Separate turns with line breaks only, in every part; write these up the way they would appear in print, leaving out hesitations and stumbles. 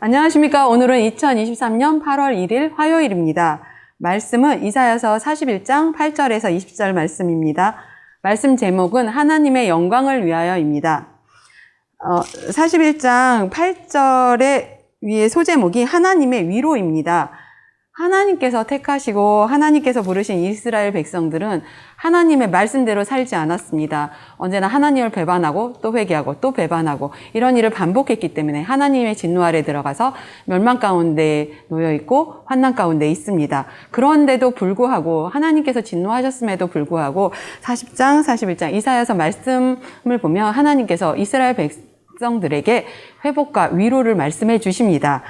안녕하십니까. 오늘은 2023년 8월 1일 화요일입니다. 말씀은 이사야서 41장 8절에서 20절 말씀입니다. 말씀 제목은 하나님의 영광을 위하여입니다. 41장 8절의 위에 소제목이 하나님의 위로입니다. 하나님께서 택하시고 하나님께서 부르신 이스라엘 백성들은 하나님의 말씀대로 살지 않았습니다. 언제나 하나님을 배반하고 또 회개하고 또 배반하고 이런 일을 반복했기 때문에 하나님의 진노 아래 들어가서 멸망 가운데 놓여 있고 환난 가운데 있습니다. 그런데도 불구하고 하나님께서 진노하셨음에도 불구하고 40장, 41장 이사야서 말씀을 보면 하나님께서 이스라엘 백성들에게 회복과 위로를 말씀해 주십니다.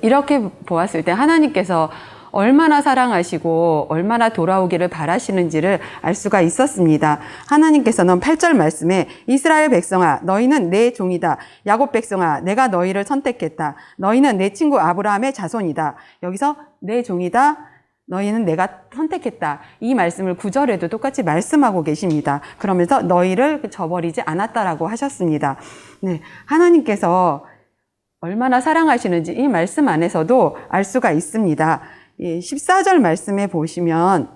이렇게 보았을 때 하나님께서 얼마나 사랑하시고 얼마나 돌아오기를 바라시는지를 알 수가 있었습니다. 하나님께서는 8절 말씀에 이스라엘 백성아 너희는 내 종이다. 야곱 백성아 내가 너희를 선택했다. 너희는 내 친구 아브라함의 자손이다. 여기서 내 종이다. 너희는 내가 선택했다. 이 말씀을 9절에도 똑같이 말씀하고 계십니다. 그러면서 너희를 저버리지 않았다라고 하셨습니다. 네, 하나님께서 얼마나 사랑하시는지 이 말씀 안에서도 알 수가 있습니다. 14절 말씀에 보시면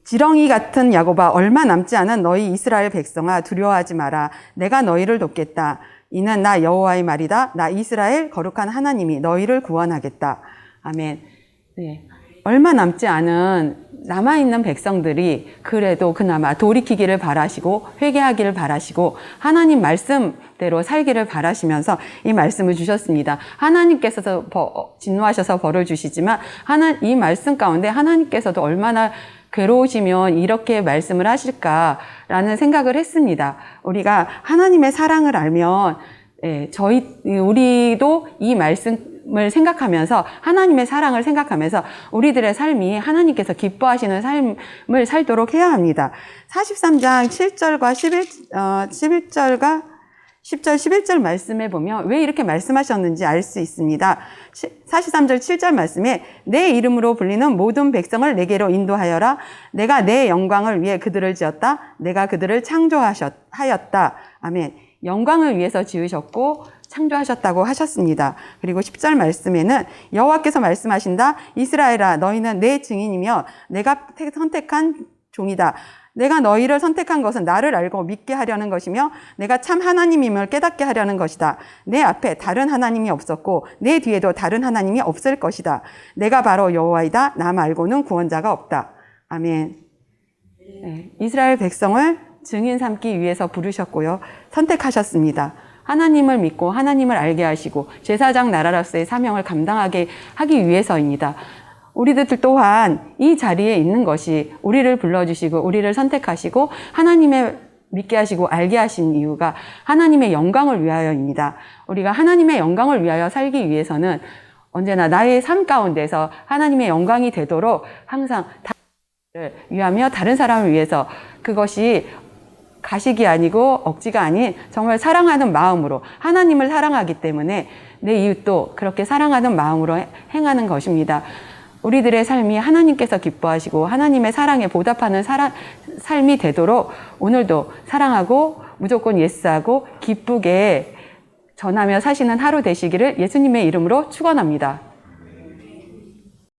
지렁이 같은 야곱아 얼마 남지 않은 너희 이스라엘 백성아 두려워하지 마라. 내가 너희를 돕겠다. 이는 나 여호와의 말이다. 나 이스라엘 거룩한 하나님이 너희를 구원하겠다. 아멘. 네. 얼마 남지 않은 남아있는 백성들이 그래도 그나마 돌이키기를 바라시고 회개하기를 바라시고 하나님 말씀대로 살기를 바라시면서 이 말씀을 주셨습니다. 하나님께서도 진노하셔서 벌을 주시지만 이 말씀 가운데 하나님께서도 얼마나 괴로우시면 이렇게 말씀을 하실까라는 생각을 했습니다. 우리가 하나님의 사랑을 알면 우리도 이 말씀을 생각하면서 하나님의 사랑을 생각하면서 우리들의 삶이 하나님께서 기뻐하시는 삶을 살도록 해야 합니다. 43장 7절과 11절과 10절, 11절 말씀에 보면 왜 이렇게 말씀하셨는지 알 수 있습니다. 43절 7절 말씀에 내 이름으로 불리는 모든 백성을 내게로 인도하여라. 내가 내 영광을 위해 그들을 지었다. 내가 그들을 창조하였다. 아멘. 영광을 위해서 지으셨고 창조하셨다고 하셨습니다. 그리고 10절 말씀에는 여호와께서 말씀하신다. 이스라엘아 너희는 내 증인이며 내가 선택한 종이다. 내가 너희를 선택한 것은 나를 알고 믿게 하려는 것이며 내가 참 하나님임을 깨닫게 하려는 것이다. 내 앞에 다른 하나님이 없었고 내 뒤에도 다른 하나님이 없을 것이다. 내가 바로 여호와이다. 나 말고는 구원자가 없다. 아멘. 네, 이스라엘 백성을 증인 삼기 위해서 부르셨고요. 선택하셨습니다. 하나님을 믿고 하나님을 알게 하시고 제사장 나라로서의 사명을 감당하게 하기 위해서입니다. 우리들 또한 이 자리에 있는 것이 우리를 불러주시고 우리를 선택하시고 하나님의 믿게 하시고 알게 하신 이유가 하나님의 영광을 위하여입니다. 우리가 하나님의 영광을 위하여 살기 위해서는 언제나 나의 삶 가운데서 하나님의 영광이 되도록 항상 다른 위하며 다른 사람을 위해서 그것이 가식이 아니고 억지가 아닌 정말 사랑하는 마음으로 하나님을 사랑하기 때문에 내 이웃도 그렇게 사랑하는 마음으로 행하는 것입니다. 우리들의 삶이 하나님께서 기뻐하시고 하나님의 사랑에 보답하는 삶이 되도록 오늘도 사랑하고 무조건 예스하고 기쁘게 전하며 사시는 하루 되시기를 예수님의 이름으로 축원합니다.